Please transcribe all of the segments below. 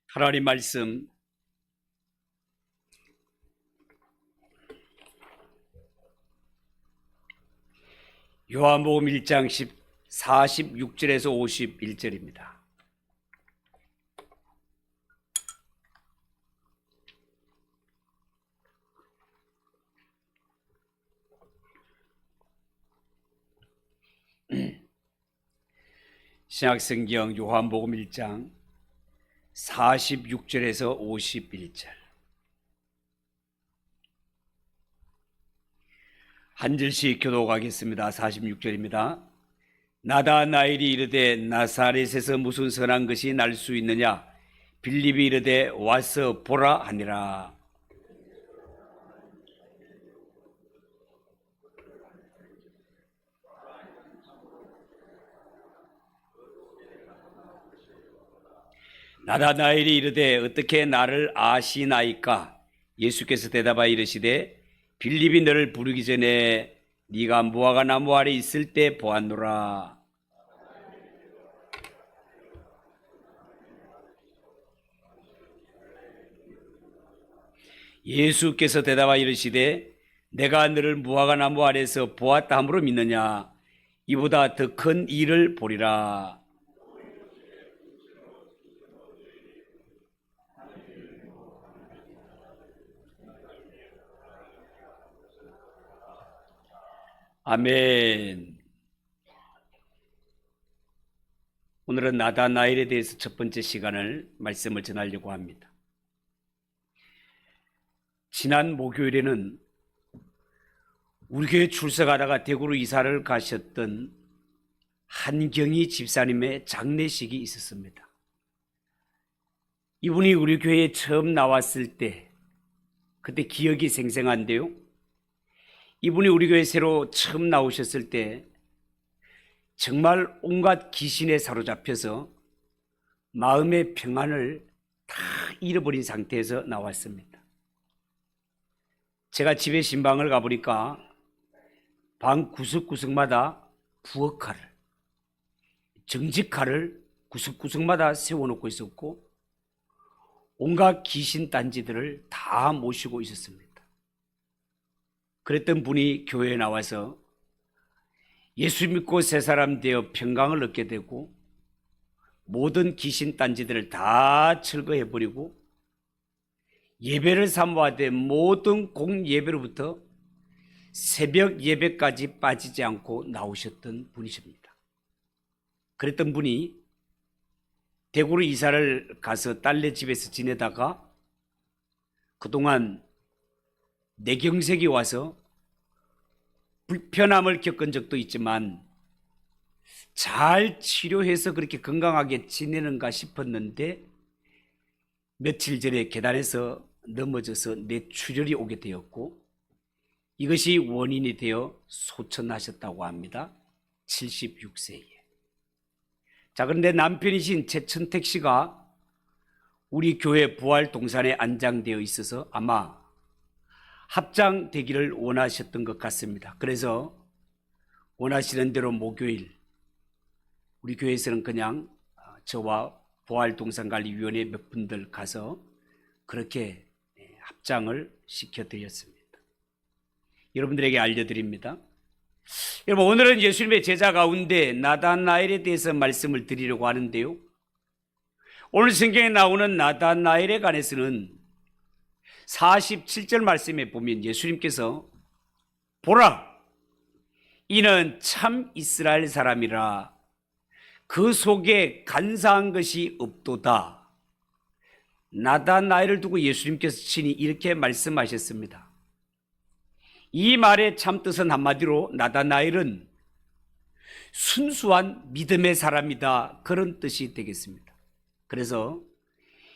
하나님 말씀 요한복음 1장 46절에서 51절입니다. 신약성경 요한복음 1장 46절에서 51절. 한 절씩 교독하겠습니다. 46절입니다. 나다나엘이 이르되 나사렛에서 무슨 선한 것이 날 수 있느냐? 빌립이 이르되 와서 보라 하니라. 나다나엘이 이르되 어떻게 나를 아시나이까? 예수께서 대답하여 이르시되 빌립이 너를 부르기 전에 네가 무화과 나무 아래 있을 때 보았노라. 예수께서 대답하여 이르시되 내가 너를 무화과 나무 아래에서 보았다 함으로 믿느냐? 이보다 더 큰 일을 보리라. 아멘. 오늘은 나다나엘에 대해서 첫 번째 시간을 말씀을 전하려고 합니다. 지난 목요일에는 우리 교회 출석하다가 대구로 이사를 가셨던 한경희 집사님의 장례식이 있었습니다. 이분이 우리 교회에 처음 나왔을 때 그때 기억이 생생한데요, 이분이 우리 교회 새로 처음 나오셨을 때 정말 온갖 귀신에 사로잡혀서 마음의 평안을 다 잃어버린 상태에서 나왔습니다. 제가 집에 신방을 가보니까 방 구석구석마다 부엌칼을, 정직칼을 구석구석마다 세워놓고 있었고 온갖 귀신 딴지들을 다 모시고 있었습니다. 그랬던 분이 교회에 나와서 예수 믿고 새 사람 되어 평강을 얻게 되고 모든 귀신 딴지들을 다 철거해버리고 예배를 사모하되 모든 공예배로부터 새벽 예배까지 빠지지 않고 나오셨던 분이십니다. 그랬던 분이 대구로 이사를 가서 딸네 집에서 지내다가 그동안 뇌경색이 와서 불편함을 겪은 적도 있지만 잘 치료해서 그렇게 건강하게 지내는가 싶었는데 며칠 전에 계단에서 넘어져서 뇌출혈이 오게 되었고 이것이 원인이 되어 소천하셨다고 합니다. 76세에. 자, 그런데 남편이신 최천택 씨가 우리 교회 부활동산에 안장되어 있어서 아마 합장되기를 원하셨던 것 같습니다. 그래서 원하시는 대로 목요일 우리 교회에서는 그냥 저와 부활동산관리위원회 몇 분들 가서 그렇게 합장을 시켜드렸습니다. 여러분들에게 알려드립니다. 여러분, 오늘은 예수님의 제자 가운데 나다나엘에 대해서 말씀을 드리려고 하는데요, 오늘 성경에 나오는 나다나엘에 관해서는 47절 말씀에 보면 예수님께서 보라, 이는 참 이스라엘 사람이라 그 속에 간사한 것이 없도다. 나다나엘을 두고 예수님께서 친히 이렇게 말씀하셨습니다. 이 말의 참뜻은 한마디로 나다나엘은 순수한 믿음의 사람이다, 그런 뜻이 되겠습니다. 그래서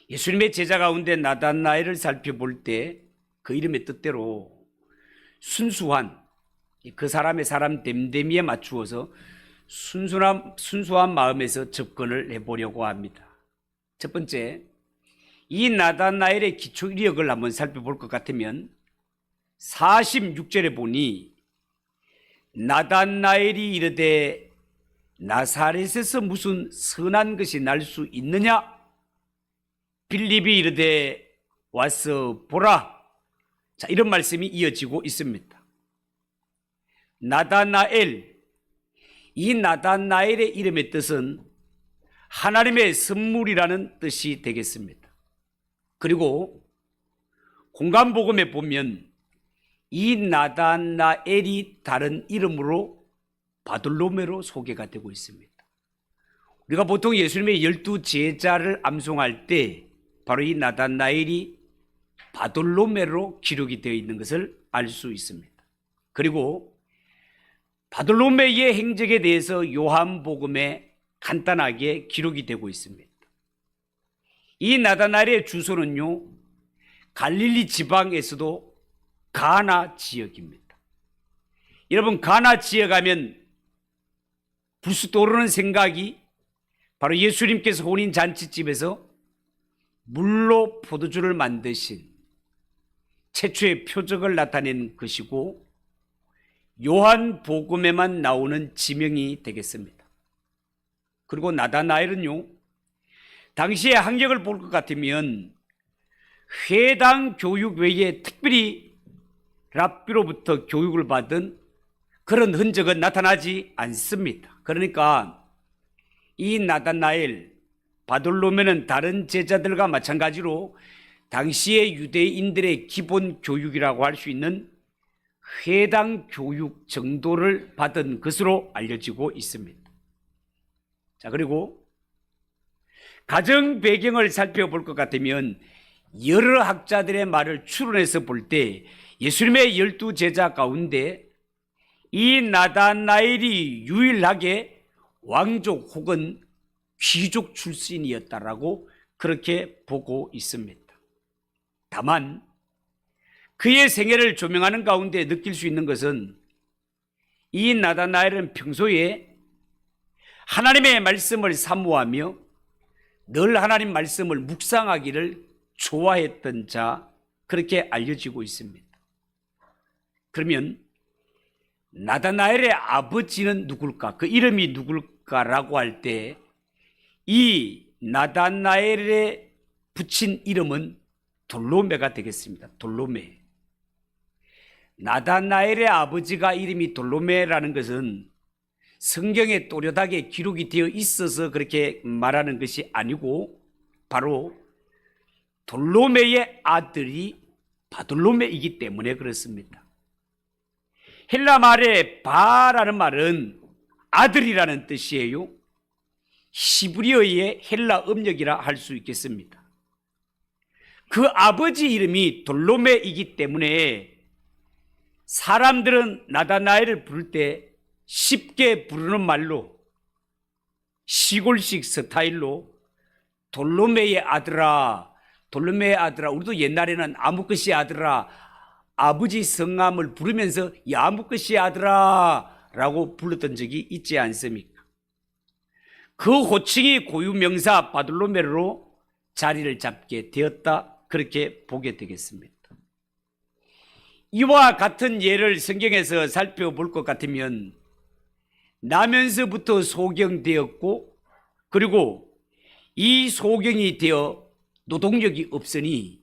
예수님의 제자 가운데 나다나엘을 살펴볼 때 그 이름의 뜻대로 순수한, 그 사람의 사람 됨됨이에 맞추어서 순수한 마음에서 접근을 해보려고 합니다. 첫 번째, 이 나다나엘의 기초 이력을 한번 살펴볼 것 같으면 46절에 보니 나다나엘이 이르되 나사렛에서 무슨 선한 것이 날 수 있느냐? 빌립이 이르되 와서 보라. 자, 이런 말씀이 이어지고 있습니다. 나다나엘, 이 나다나엘의 이름의 뜻은 하나님의 선물이라는 뜻이 되겠습니다. 그리고 공간복음에 보면 이 나다나엘이 다른 이름으로 바돌로메로 소개가 되고 있습니다. 우리가 보통 예수님의 12 제자를 암송할 때 바로 이 나다나엘이 바돌로메로 기록이 되어 있는 것을 알 수 있습니다. 그리고 바돌로메의 행적에 대해서 요한복음에 간단하게 기록이 되고 있습니다. 이 나다나엘의 주소는요, 갈릴리 지방에서도 가나 지역입니다. 여러분, 가나 지역 하면 불쑥 떠오르는 생각이 바로 예수님께서 혼인 잔치집에서 물로 포도주를 만드신 최초의 표적을 나타낸 것이고 요한복음에만 나오는 지명이 되겠습니다. 그리고 나다나엘은요, 당시의 학력을 볼 것 같으면 회당 교육 외에 특별히 랍비로부터 교육을 받은 그런 흔적은 나타나지 않습니다. 그러니까 이 나다나엘, 바돌로메는 다른 제자들과 마찬가지로 당시의 유대인들의 기본 교육이라고 할 수 있는 회당 교육 정도를 받은 것으로 알려지고 있습니다. 자, 그리고 가정 배경을 살펴볼 것 같으면 여러 학자들의 말을 추론해서 볼 때 예수님의 12 제자 가운데 이 나다나엘이 유일하게 왕족 혹은 귀족 출신이었다라고 그렇게 보고 있습니다. 다만 그의 생애를 조명하는 가운데 느낄 수 있는 것은 이 나다나엘은 평소에 하나님의 말씀을 사모하며 늘 하나님 말씀을 묵상하기를 좋아했던 자, 그렇게 알려지고 있습니다. 그러면 나다나엘의 아버지는 누굴까? 그 이름이 누굴까라고 할 때 이 나다나엘의 붙인 이름은 돌로메가 되겠습니다. 돌로메. 나다나엘의 아버지가 이름이 돌로메라는 것은 성경에 또렷하게 기록이 되어 있어서 그렇게 말하는 것이 아니고 바로 돌로메의 아들이 바돌로메이기 때문에 그렇습니다. 헬라 말의 바라는 말은 아들이라는 뜻이에요. 히브리어의 헬라 음력이라 할 수 있겠습니다. 그 아버지 이름이 돌로메이기 때문에 사람들은 나다나엘을 부를 때 쉽게 부르는 말로 시골식 스타일로 돌로메의 아들아, 돌로메의 아들아. 우리도 옛날에는 아무것이 아들아, 아버지 성함을 부르면서 야 아무것이 아들아 라고 불렀던 적이 있지 않습니까? 그 호칭이 고유명사 바돌로메로 자리를 잡게 되었다, 그렇게 보게 되겠습니다. 이와 같은 예를 성경에서 살펴볼 것 같으면 나면서부터 소경되었고 그리고 이 소경이 되어 노동력이 없으니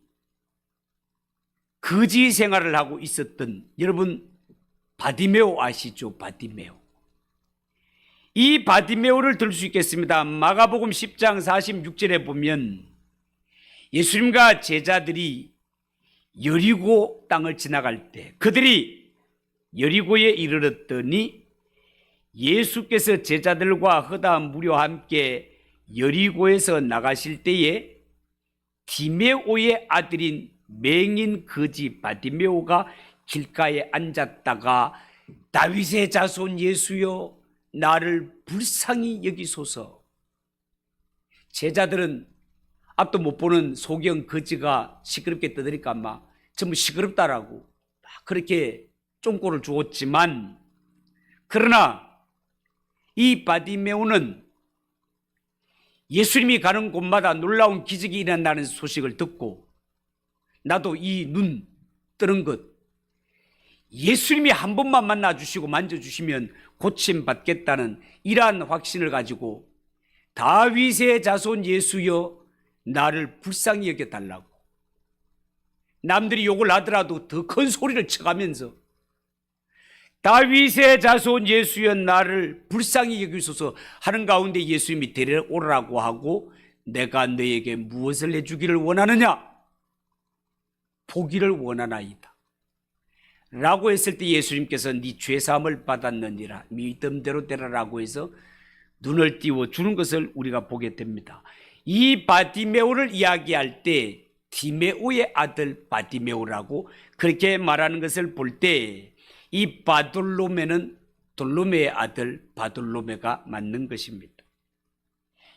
거지 생활을 하고 있었던 여러분 바디메오 아시죠? 바디메오. 이 바디메오를 들 수 있겠습니다. 마가복음 10장 46절에 보면 예수님과 제자들이 여리고 땅을 지나갈 때 그들이 여리고에 이르렀더니 예수께서 제자들과 허다 무리와 함께 여리고에서 나가실 때에 디메오의 아들인 맹인 거지 바디메오가 길가에 앉았다가 다윗의 자손 예수여 나를 불쌍히 여기소서. 제자들은 앞도 못 보는 소경 거지가 시끄럽게 떠드니까 막 전부 시끄럽다라고 막 그렇게 쫑꼬를 주었지만 그러나 이 바디메오는 예수님이 가는 곳마다 놀라운 기적이 일어난다는 소식을 듣고 나도 이 눈 뜨는 것, 예수님이 한 번만 만나주시고 만져주시면 고침받겠다는 이러한 확신을 가지고 다윗의 자손 예수여 나를 불쌍히 여겨달라고, 남들이 욕을 하더라도 더 큰 소리를 쳐가면서 다윗의 자손 예수여 나를 불쌍히 여기소서 하는 가운데 예수님이 데려오라고 하고, 내가 너에게 무엇을 해주기를 원하느냐? 보기를 원하나이다 라고 했을 때 예수님께서 네 죄사함을 받았느니라 믿음대로 되라라고 해서 눈을 띄워주는 것을 우리가 보게 됩니다. 이 바디메오를 이야기할 때 디메오의 아들 바디메오라고 그렇게 말하는 것을 볼 때 이 바돌로메는 돌로메의 아들 바돌로메가 맞는 것입니다.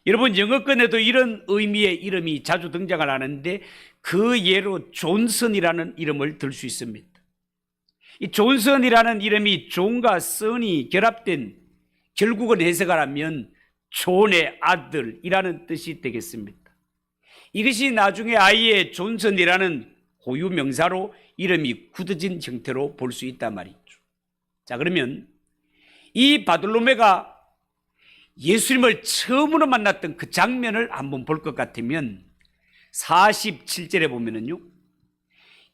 여러분, 영어권에도 이런 의미의 이름이 자주 등장을 하는데 그 예로 존슨이라는 이름을 들 수 있습니다. 이 존슨이라는 이름이 존과 선이 결합된, 결국은 해석을 하면 존의 아들이라는 뜻이 되겠습니다. 이것이 나중에 아이의 존슨이라는 고유명사로 이름이 굳어진 형태로 볼 수 있단 말이죠. 자, 그러면 이 바돌로메가 예수님을 처음으로 만났던 그 장면을 한번 볼 것 같으면 47절에 보면은요,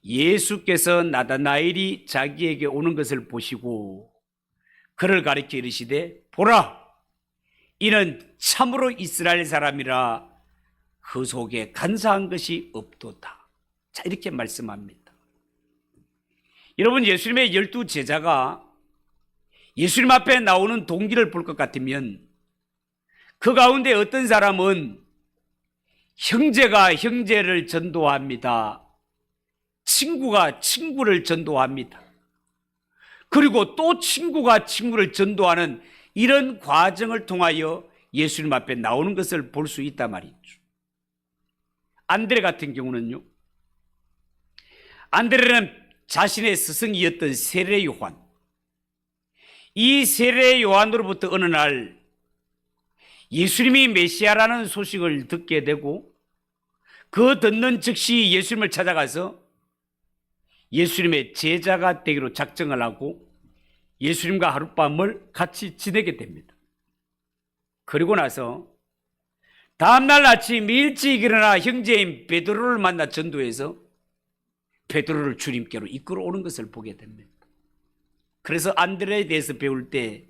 예수께서 나다나엘이 자기에게 오는 것을 보시고 그를 가리켜 이르시되 보라, 이는 참으로 이스라엘 사람이라 그 속에 간사한 것이 없도다. 자, 이렇게 말씀합니다. 여러분, 예수님의 12제자가 예수님 앞에 나오는 동기를 볼 것 같으면 그 가운데 어떤 사람은 형제가 형제를 전도합니다. 친구가 친구를 전도합니다. 그리고 또 친구가 친구를 전도하는 이런 과정을 통하여 예수님 앞에 나오는 것을 볼 수 있단 말이죠. 안드레 같은 경우는요, 안드레는 자신의 스승이었던 세례 요한, 이 세례 요한으로부터 어느 날 예수님이 메시아라는 소식을 듣게 되고 그 듣는 즉시 예수님을 찾아가서 예수님의 제자가 되기로 작정을 하고 예수님과 하룻밤을 같이 지내게 됩니다. 그리고 나서 다음날 아침 일찍 일어나 형제인 베드로를 만나 전도해서 베드로를 주님께로 이끌어 오는 것을 보게 됩니다. 그래서 안드레에 대해서 배울 때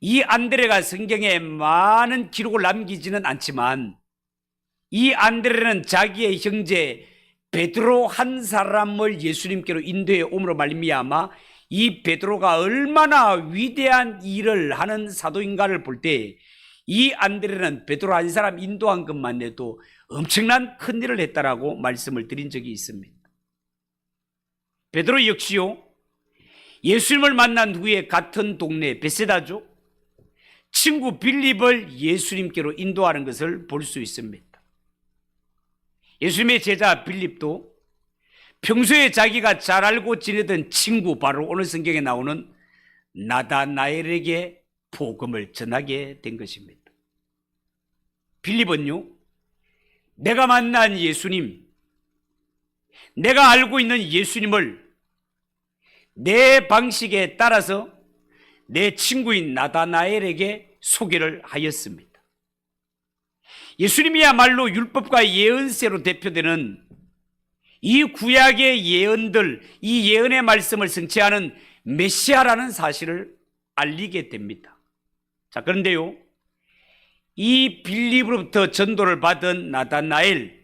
이 안드레가 성경에 많은 기록을 남기지는 않지만 이 안드레는 자기의 형제 베드로 한 사람을 예수님께로 인도해 옴으로 말미암아 이 베드로가 얼마나 위대한 일을 하는 사도인가를 볼 때 이 안드레는 베드로 한 사람 인도한 것만 해도 엄청난 큰 일을 했다라고 말씀을 드린 적이 있습니다. 베드로 역시요, 예수님을 만난 후에 같은 동네 베세다죠, 친구 빌립을 예수님께로 인도하는 것을 볼 수 있습니다. 예수님의 제자 빌립도 평소에 자기가 잘 알고 지내던 친구, 바로 오늘 성경에 나오는 나다나엘에게 복음을 전하게 된 것입니다. 빌립은요, 내가 만난 예수님, 내가 알고 있는 예수님을 내 방식에 따라서 내 친구인 나다나엘에게 소개를 하였습니다. 예수님이야말로 율법과 예언세로 대표되는 이 구약의 예언들, 이 예언의 말씀을 성취하는 메시아라는 사실을 알리게 됩니다. 자, 그런데요, 이 빌립으로부터 전도를 받은 나다나엘,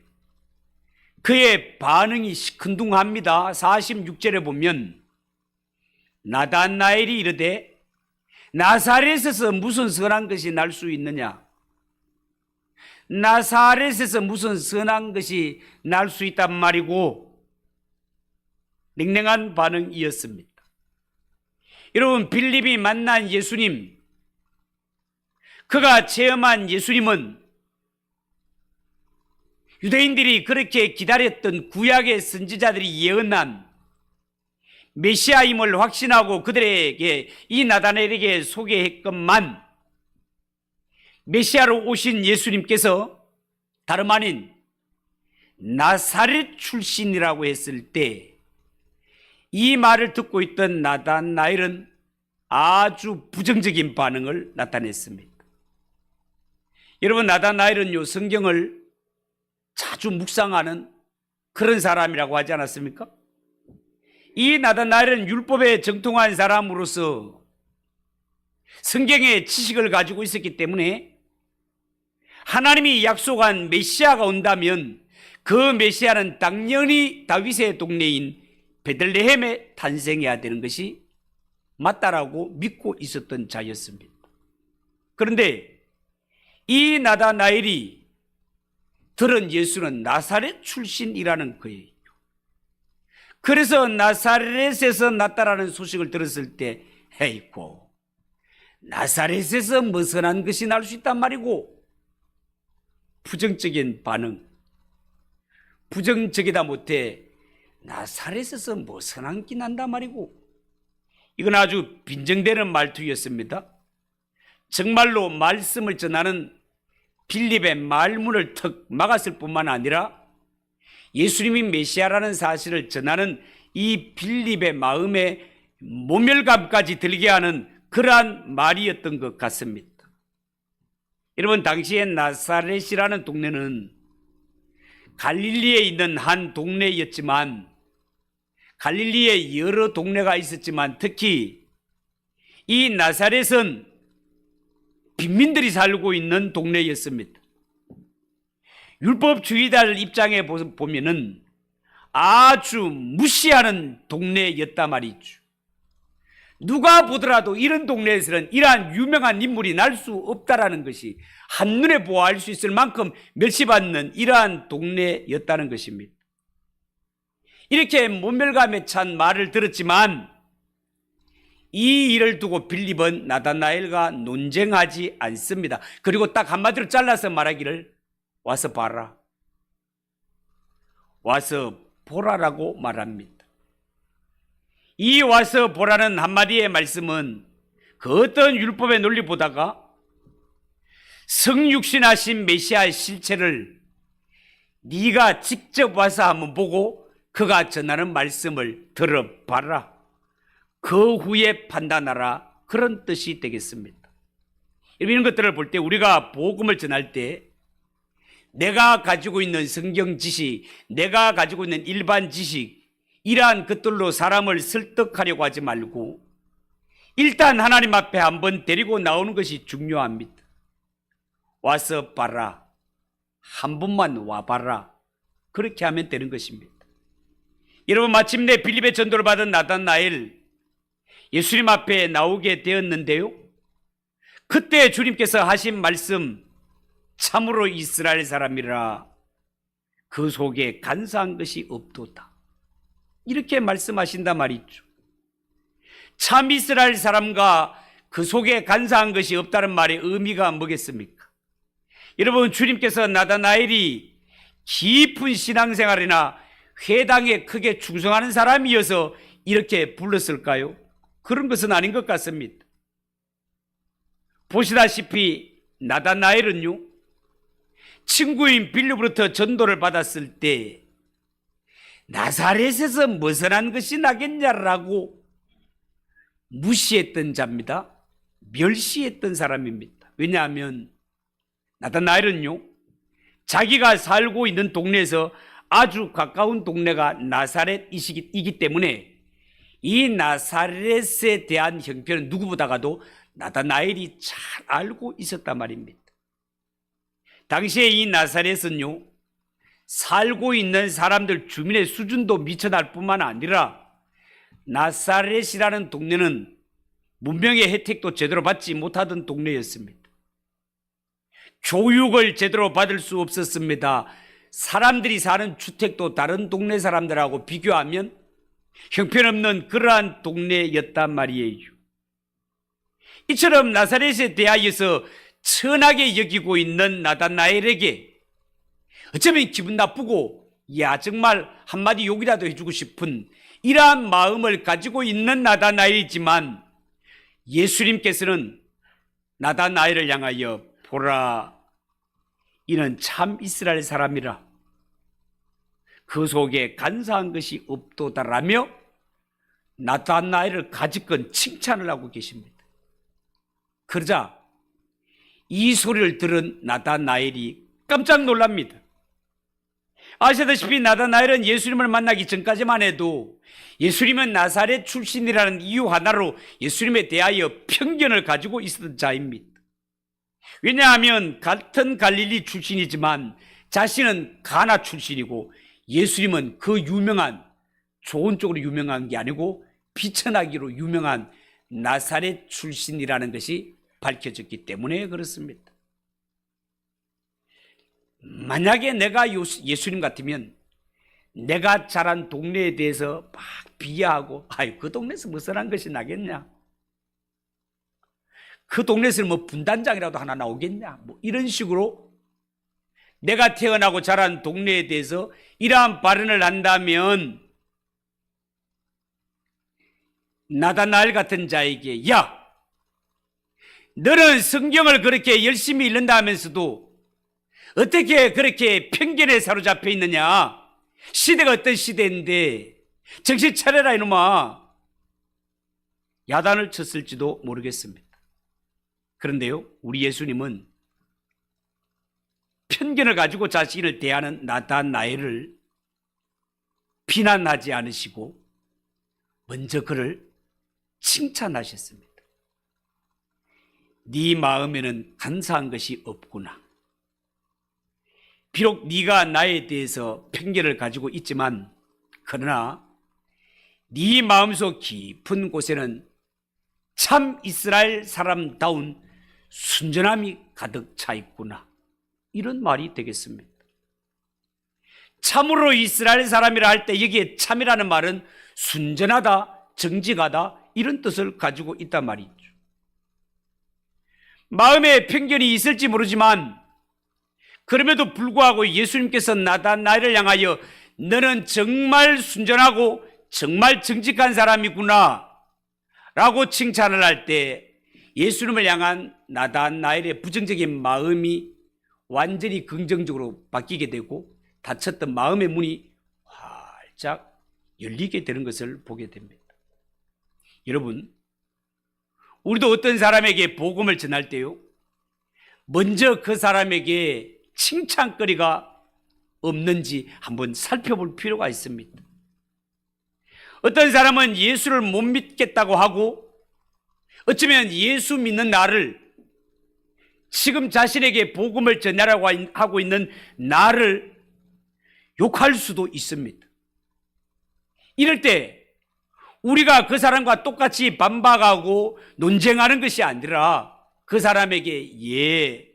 그의 반응이 시큰둥합니다. 46절에 보면 나다나엘이 이르되 나사렛에서 무슨 선한 것이 날 수 있느냐? 나사렛에서 무슨 선한 것이 날 수 있단 말이고, 냉랭한 반응이었습니다. 여러분, 빌립이 만난 예수님, 그가 체험한 예수님은 유대인들이 그렇게 기다렸던 구약의 선지자들이 예언한 메시아임을 확신하고 그들에게, 이 나다나엘에게 소개했건만 메시아로 오신 예수님께서 다름 아닌 나사렛 출신이라고 했을 때 이 말을 듣고 있던 나다나엘은 아주 부정적인 반응을 나타냈습니다. 여러분, 나다나엘은요, 성경을 자주 묵상하는 그런 사람이라고 하지 않았습니까? 이 나다나엘은 율법에 정통한 사람으로서 성경의 지식을 가지고 있었기 때문에 하나님이 약속한 메시아가 온다면 그 메시아는 당연히 다윗의 동네인 베들레헴에 탄생해야 되는 것이 맞다라고 믿고 있었던 자였습니다. 그런데 이 나다나엘이 들은 예수는 나사렛 출신이라는 거예요. 그래서 나사렛에서 났다라는 소식을 들었을 때 에이고, 나사렛에서 머선한 것이 날 수 있단 말이고, 부정적인 반응, 부정적이다 못해 나사렛에서 머선한 게 난단 말이고, 이건 아주 빈정대는 말투였습니다. 정말로 말씀을 전하는 빌립의 말문을 턱 막았을 뿐만 아니라 예수님이 메시아라는 사실을 전하는 이 빌립의 마음에 모멸감까지 들게 하는 그러한 말이었던 것 같습니다. 여러분, 당시에 나사렛이라는 동네는 갈릴리에 있는 한 동네였지만, 갈릴리에 여러 동네가 있었지만 특히 이 나사렛은 빈민들이 살고 있는 동네였습니다. 율법주의자들 입장에 보면은 아주 무시하는 동네였단 말이죠. 누가 보더라도 이런 동네에서는 이러한 유명한 인물이 날 수 없다라는 것이 한눈에 보아할 수 있을 만큼 멸시받는 이러한 동네였다는 것입니다. 이렇게 모멸감에 찬 말을 들었지만 이 일을 두고 빌립은 나다나엘과 논쟁하지 않습니다. 그리고 딱 한마디로 잘라서 말하기를 와서 봐라, 와서 보라라고 말합니다. 이 와서 보라는 한마디의 말씀은 그 어떤 율법의 논리보다가 성육신하신 메시아의 실체를 네가 직접 와서 한번 보고 그가 전하는 말씀을 들어봐라, 그 후에 판단하라, 그런 뜻이 되겠습니다. 이런 것들을 볼 때 우리가 복음을 전할 때 내가 가지고 있는 성경 지식, 내가 가지고 있는 일반 지식, 이러한 것들로 사람을 설득하려고 하지 말고 일단 하나님 앞에 한번 데리고 나오는 것이 중요합니다. 와서 봐라, 한 번만 와봐라, 그렇게 하면 되는 것입니다. 여러분, 마침내 빌립의 전도를 받은 나다나엘, 예수님 앞에 나오게 되었는데요, 그때 주님께서 하신 말씀, 참으로 이스라엘 사람이라 그 속에 간사한 것이 없도다, 이렇게 말씀하신단 말이죠. 참 이스라엘 사람과 그 속에 간사한 것이 없다는 말의 의미가 뭐겠습니까? 여러분, 주님께서 나다나엘이 깊은 신앙생활이나 회당에 크게 충성하는 사람이어서 이렇게 불렀을까요? 그런 것은 아닌 것 같습니다. 보시다시피 나다나엘은요, 친구인 빌립으로부터 전도를 받았을 때 나사렛에서 머선한 것이 나겠냐라고 무시했던 자입니다. 멸시했던 사람입니다. 왜냐하면 나다나엘은요, 자기가 살고 있는 동네에서 아주 가까운 동네가 나사렛이기 때문에 이 나사렛에 대한 형편은 누구보다가도 나다나엘이 잘 알고 있었단 말입니다. 당시에 이 나사렛은요, 살고 있는 사람들 주민의 수준도 미쳐날 뿐만 아니라 나사렛이라는 동네는 문명의 혜택도 제대로 받지 못하던 동네였습니다. 교육을 제대로 받을 수 없었습니다. 사람들이 사는 주택도 다른 동네 사람들하고 비교하면 형편없는 그러한 동네였단 말이에요. 이처럼 나사렛에 대하여서 천하게 여기고 있는 나다나엘에게 어쩌면 기분 나쁘고 야 정말 한마디 욕이라도 해주고 싶은 이러한 마음을 가지고 있는 나다나엘이지만, 예수님께서는 나다나엘을 향하여 보라, 이는 참 이스라엘 사람이라 그 속에 간사한 것이 없도다라며 나다나엘을 가지건 칭찬을 하고 계십니다. 그러자 이 소리를 들은 나다나엘이 깜짝 놀랍니다. 아시다시피 나다나엘은 예수님을 만나기 전까지만 해도 예수님은 나사렛 출신이라는 이유 하나로 예수님에 대하여 편견을 가지고 있었던 자입니다. 왜냐하면 같은 갈릴리 출신이지만 자신은 가나 출신이고 예수님은 그 유명한, 좋은 쪽으로 유명한 게 아니고 비천하기로 유명한 나사렛 출신이라는 것이 밝혀졌기 때문에 그렇습니다. 만약에 내가 예수님 같으면 내가 자란 동네에 대해서 막 비하하고, 그 동네에서 무슨 한 것이 나겠냐, 그 동네에서 뭐 분단장이라도 하나 나오겠냐, 뭐 이런 식으로 내가 태어나고 자란 동네에 대해서 이러한 발언을 한다면 나다나엘 같은 자에게, 야, 너는 성경을 그렇게 열심히 읽는다 하면서도 어떻게 그렇게 편견에 사로잡혀 있느냐, 시대가 어떤 시대인데 정신 차려라 이놈아, 야단을 쳤을지도 모르겠습니다. 그런데요, 우리 예수님은 편견을 가지고 자신을 대하는 나다나엘을 비난하지 않으시고 먼저 그를 칭찬하셨습니다. 네 마음에는 간사한 것이 없구나. 비록 네가 나에 대해서 편견을 가지고 있지만 그러나 네 마음속 깊은 곳에는 참 이스라엘 사람다운 순전함이 가득 차 있구나. 이런 말이 되겠습니다. 참으로 이스라엘 사람이라 할 때 여기에 참이라는 말은 순전하다, 정직하다 이런 뜻을 가지고 있단 말이죠. 마음에 편견이 있을지 모르지만 그럼에도 불구하고 예수님께서 나다나엘을 향하여 너는 정말 순전하고 정말 정직한 사람이구나 라고 칭찬을 할 때 예수님을 향한 나다나엘의 부정적인 마음이 완전히 긍정적으로 바뀌게 되고 닫혔던 마음의 문이 활짝 열리게 되는 것을 보게 됩니다. 여러분, 우리도 어떤 사람에게 복음을 전할 때요, 먼저 그 사람에게 칭찬거리가 없는지 한번 살펴볼 필요가 있습니다. 어떤 사람은 예수를 못 믿겠다고 하고 어쩌면 예수 믿는 나를, 지금 자신에게 복음을 전하라고 하고 있는 나를 욕할 수도 있습니다. 이럴 때 우리가 그 사람과 똑같이 반박하고 논쟁하는 것이 아니라 그 사람에게, 예,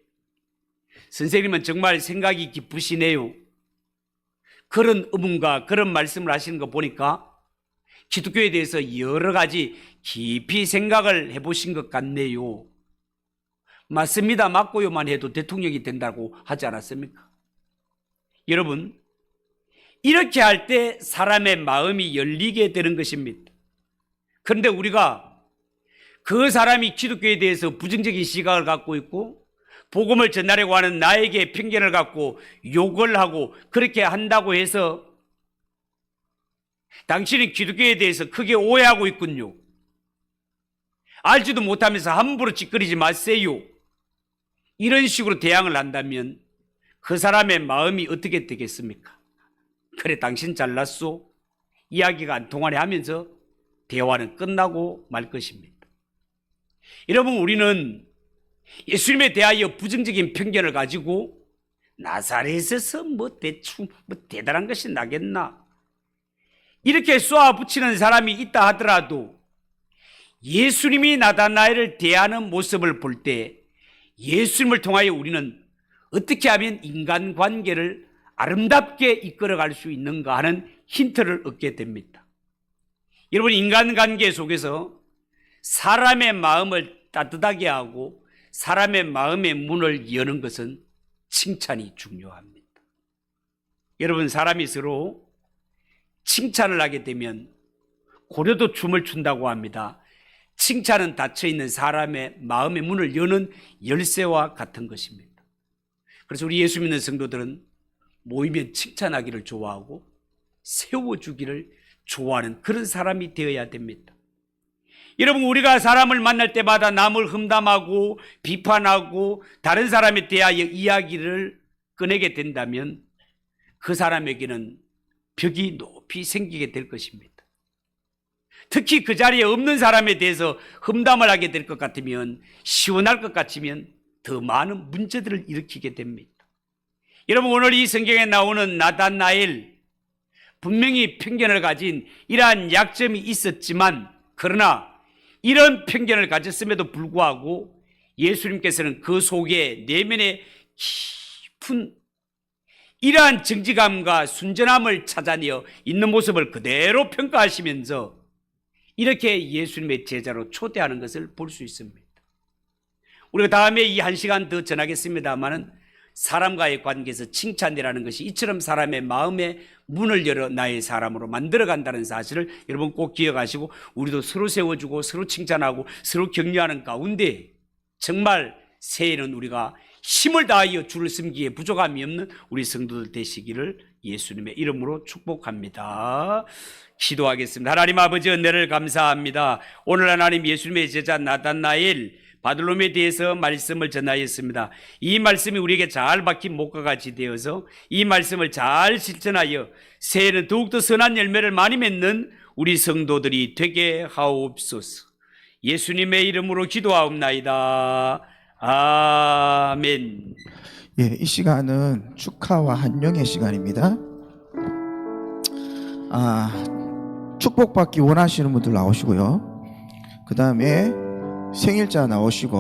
선생님은 정말 생각이 깊으시네요, 그런 의문과 그런 말씀을 하시는 거 보니까 기독교에 대해서 여러 가지 깊이 생각을 해보신 것 같네요. 맞습니다, 맞고요만 해도 대통령이 된다고 하지 않았습니까? 여러분, 이렇게 할 때 사람의 마음이 열리게 되는 것입니다. 그런데 우리가 그 사람이 기독교에 대해서 부정적인 시각을 갖고 있고 복음을 전하려고 하는 나에게 편견을 갖고 욕을 하고 그렇게 한다고 해서 당신은 기독교에 대해서 크게 오해하고 있군요, 알지도 못하면서 함부로 찌끄리지 마세요, 이런 식으로 대항을 한다면 그 사람의 마음이 어떻게 되겠습니까? 그래, 당신 잘났소, 이야기가 안 통하네 하면서 대화는 끝나고 말 것입니다. 여러분, 우리는 예수님에 대하여 부정적인 편견을 가지고 나사렛에서 대충 대단한 것이 나겠나, 이렇게 쏘아붙이는 사람이 있다 하더라도 예수님이 나다나엘을 대하는 모습을 볼 때 예수님을 통하여 우리는 어떻게 하면 인간관계를 아름답게 이끌어갈 수 있는가 하는 힌트를 얻게 됩니다. 여러분, 인간관계 속에서 사람의 마음을 따뜻하게 하고 사람의 마음의 문을 여는 것은 칭찬이 중요합니다. 여러분, 사람이 서로 칭찬을 하게 되면 고려도 춤을 춘다고 합니다. 칭찬은 닫혀있는 사람의 마음의 문을 여는 열쇠와 같은 것입니다. 그래서 우리 예수 믿는 성도들은 모이면 칭찬하기를 좋아하고 세워주기를 좋아하는 그런 사람이 되어야 됩니다. 여러분, 우리가 사람을 만날 때마다 남을 험담하고 비판하고 다른 사람에 대하여 이야기를 꺼내게 된다면 그 사람에게는 벽이 높이 생기게 될 것입니다. 특히 그 자리에 없는 사람에 대해서 험담을 하게 될 것 같으면, 시원할 것 같으면 더 많은 문제들을 일으키게 됩니다. 여러분, 오늘 이 성경에 나오는 나다나엘, 분명히 편견을 가진 이러한 약점이 있었지만, 그러나 이런 편견을 가졌음에도 불구하고 예수님께서는 그 속에 내면의 깊은 이러한 정직함과 순전함을 찾아내어 있는 모습을 그대로 평가하시면서 이렇게 예수님의 제자로 초대하는 것을 볼 수 있습니다. 우리가 다음에 이 1시간 더 전하겠습니다만은 사람과의 관계에서 칭찬이라는 것이 이처럼 사람의 마음의 문을 열어 나의 사람으로 만들어 간다는 사실을 여러분 꼭 기억하시고, 우리도 서로 세워주고 서로 칭찬하고 서로 격려하는 가운데 정말 새해에는 우리가 힘을 다하여 주를 섬기기에 부족함이 없는 우리 성도들 되시기를 예수님의 이름으로 축복합니다. 기도하겠습니다. 하나님 아버지, 은혜를 감사합니다. 오늘 하나님 예수님의 제자 나다나엘, 바들로메에 대해서 말씀을 전하였습니다. 이 말씀이 우리에게 잘 박힌 목과 같이 되어서 이 말씀을 잘 실천하여 새해에는 더욱더 선한 열매를 많이 맺는 우리 성도들이 되게 하옵소서. 예수님의 이름으로 기도하옵나이다. 아멘. 예, 이 시간은 축하와 환영의 시간입니다. 축복받기 원하시는 분들 나오시고요. 그 다음에 생일자 나오시고